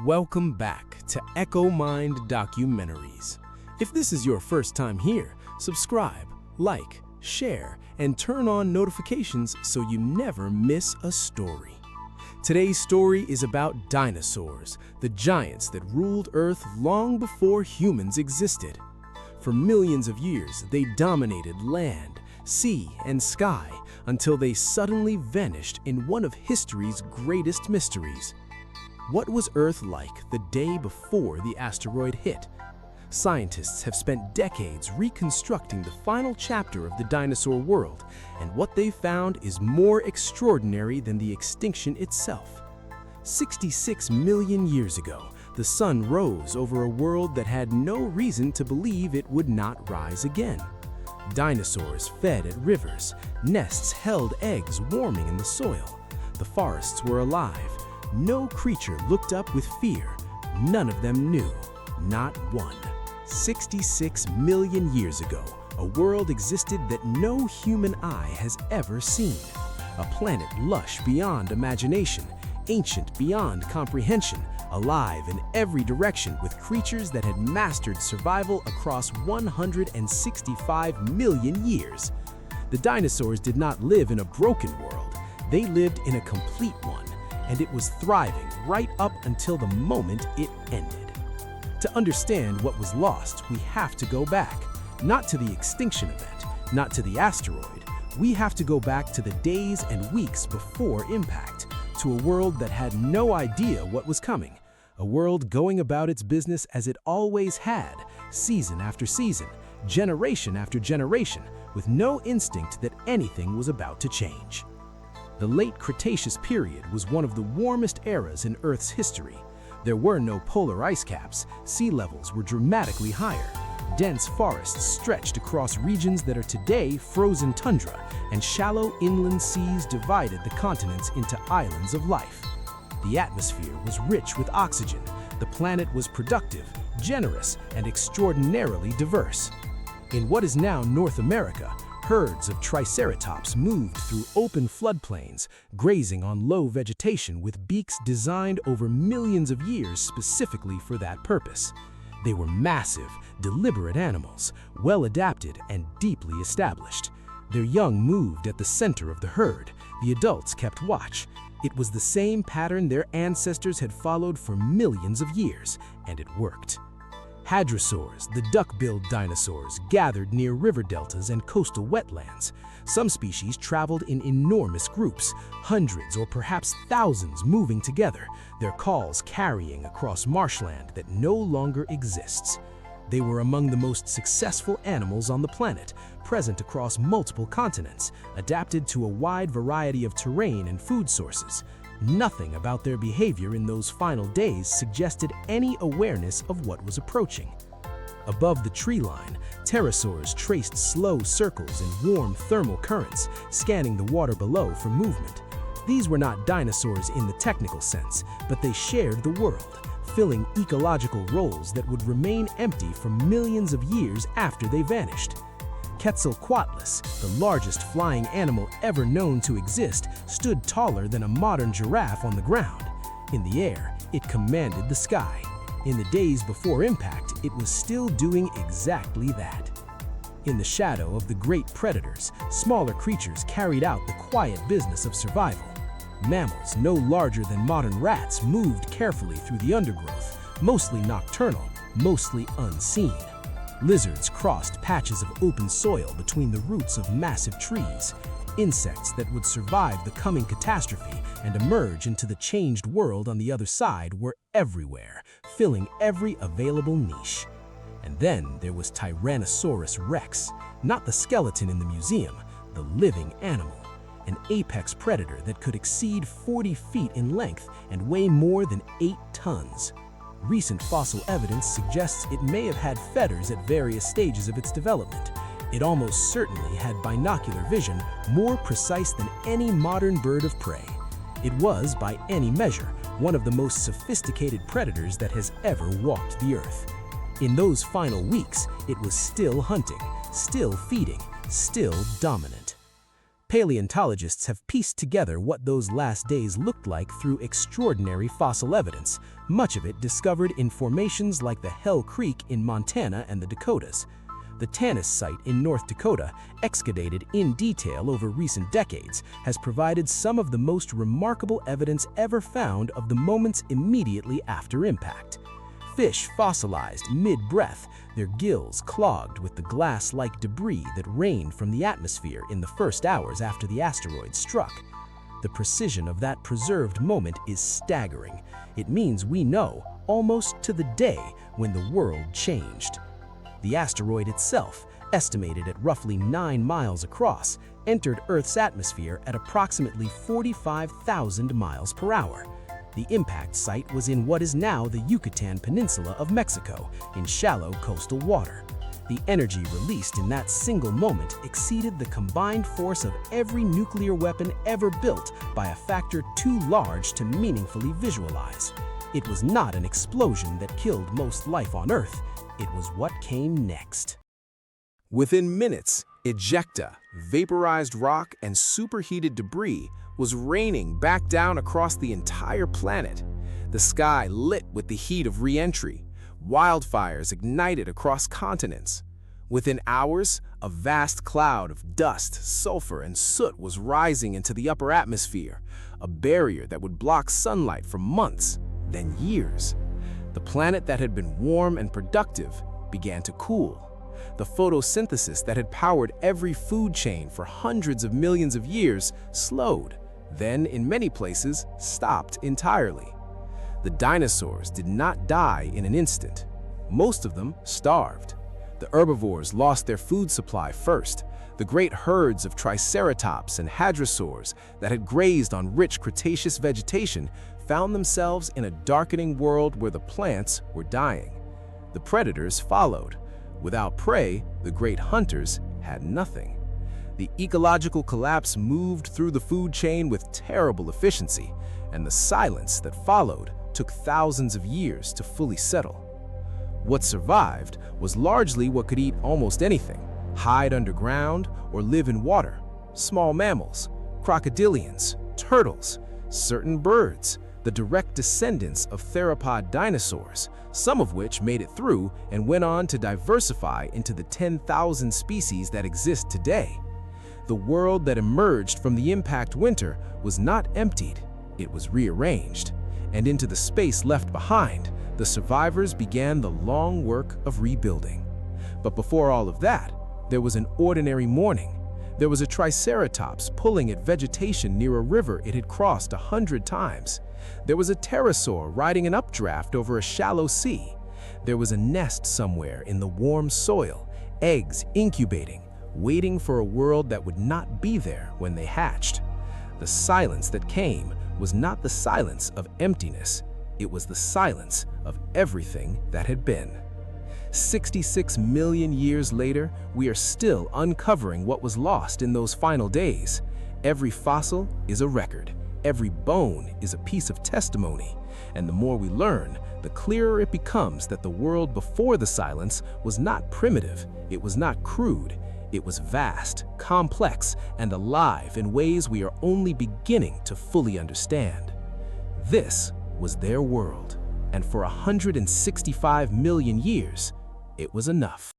Welcome back to Echo Mind Documentaries. If this is your first time here, subscribe, like, share, and turn on notifications so you never miss a story. Today's story is about dinosaurs, the giants that ruled Earth long before humans existed. For millions of years, they dominated land, sea, and sky until they suddenly vanished in one of history's greatest mysteries. What was Earth like the day before the asteroid hit? Scientists have spent decades reconstructing the final chapter of the dinosaur world, and what they found is more extraordinary than the extinction itself. 66 million years ago, the sun rose over a world that had no reason to believe it would not rise again. Dinosaurs fed at rivers, nests held eggs warming in the soil. The forests were alive. No creature looked up with fear. None of them knew, not one. 66 million years ago, a world existed that no human eye has ever seen. A planet lush beyond imagination, ancient beyond comprehension, alive in every direction with creatures that had mastered survival across 165 million years. The dinosaurs did not live in a broken world. They lived in a complete one, and it was thriving right up until the moment it ended. To understand what was lost, we have to go back, not to the extinction event, not to the asteroid. We have to go back to the days and weeks before impact, to a world that had no idea what was coming, a world going about its business as it always had, season after season, generation after generation, with no instinct that anything was about to change. The late Cretaceous period was one of the warmest eras in Earth's history. There were no polar ice caps, sea levels were dramatically higher, dense forests stretched across regions that are today frozen tundra, and shallow inland seas divided the continents into islands of life. The atmosphere was rich with oxygen, the planet was productive, generous, and extraordinarily diverse. In what is now North America, herds of Triceratops moved through open floodplains, grazing on low vegetation with beaks designed over millions of years specifically for that purpose. They were massive, deliberate animals, well adapted and deeply established. Their young moved at the center of the herd. The adults kept watch. It was the same pattern their ancestors had followed for millions of years, and it worked. Hadrosaurs, the duck-billed dinosaurs, gathered near river deltas and coastal wetlands. Some species traveled in enormous groups, hundreds or perhaps thousands moving together, their calls carrying across marshland that no longer exists. They were among the most successful animals on the planet, present across multiple continents, adapted to a wide variety of terrain and food sources. Nothing about their behavior in those final days suggested any awareness of what was approaching. Above the tree line, pterosaurs traced slow circles in warm thermal currents, scanning the water below for movement. These were not dinosaurs in the technical sense, but they shared the world, filling ecological roles that would remain empty for millions of years after they vanished. Quetzalcoatlus, the largest flying animal ever known to exist, stood taller than a modern giraffe on the ground. In the air, it commanded the sky. In the days before impact, it was still doing exactly that. In the shadow of the great predators, smaller creatures carried out the quiet business of survival. Mammals no larger than modern rats moved carefully through the undergrowth, mostly nocturnal, mostly unseen. Lizards crossed patches of open soil between the roots of massive trees. Insects that would survive the coming catastrophe and emerge into the changed world on the other side were everywhere, filling every available niche. And then there was Tyrannosaurus rex, not the skeleton in the museum, the living animal. An apex predator that could exceed 40 feet in length and weigh more than 8 tons. Recent fossil evidence suggests it may have had feathers at various stages of its development. It almost certainly had binocular vision more precise than any modern bird of prey. It was, by any measure, one of the most sophisticated predators that has ever walked the earth. In those final weeks, it was still hunting, still feeding, still dominant. Paleontologists have pieced together what those last days looked like through extraordinary fossil evidence, much of it discovered in formations like the Hell Creek in Montana and the Dakotas. The Tanis site in North Dakota, excavated in detail over recent decades, has provided some of the most remarkable evidence ever found of the moments immediately after impact. Fish fossilized mid-breath, their gills clogged with the glass-like debris that rained from the atmosphere in the first hours after the asteroid struck. The precision of that preserved moment is staggering. It means we know, almost to the day, when the world changed. The asteroid itself, estimated at roughly 9 miles across, entered Earth's atmosphere at approximately 45,000 miles per hour. The impact site was in what is now the Yucatan Peninsula of Mexico, in shallow coastal water. The energy released in that single moment exceeded the combined force of every nuclear weapon ever built by a factor too large to meaningfully visualize. It was not an explosion that killed most life on Earth. It was what came next. Within minutes, ejecta, vaporized rock, and superheated debris was raining back down across the entire planet. The sky lit with the heat of re-entry. Wildfires ignited across continents. Within hours, a vast cloud of dust, sulfur, and soot was rising into the upper atmosphere, a barrier that would block sunlight for months, then years. The planet that had been warm and productive began to cool. The photosynthesis that had powered every food chain for hundreds of millions of years slowed, then in many places stopped entirely. The dinosaurs did not die in an instant. Most of them starved. The herbivores lost their food supply first. The great herds of Triceratops and Hadrosaurs that had grazed on rich Cretaceous vegetation found themselves in a darkening world where the plants were dying. The predators followed. Without prey, the great hunters had nothing. The ecological collapse moved through the food chain with terrible efficiency, and the silence that followed took thousands of years to fully settle. What survived was largely what could eat almost anything, hide underground or live in water: small mammals, crocodilians, turtles, certain birds, the direct descendants of theropod dinosaurs, some of which made it through and went on to diversify into the 10,000 species that exist today. The world that emerged from the impact winter was not emptied, it was rearranged, and into the space left behind, the survivors began the long work of rebuilding. But before all of that, there was an ordinary morning. There was a Triceratops pulling at vegetation near a river it had crossed 100 times. There was a Pterosaur riding an updraft over a shallow sea. There was a nest somewhere in the warm soil, eggs incubating, waiting for a world that would not be there when they hatched. The silence that came was not the silence of emptiness, it was the silence of everything that had been. 66 million years later, we are still uncovering what was lost in those final days. Every fossil is a record. Every bone is a piece of testimony. And the more we learn, the clearer it becomes that the world before the silence was not primitive, it was not crude, it was vast, complex, and alive in ways we are only beginning to fully understand. This was their world, and for 165 million years, it was enough.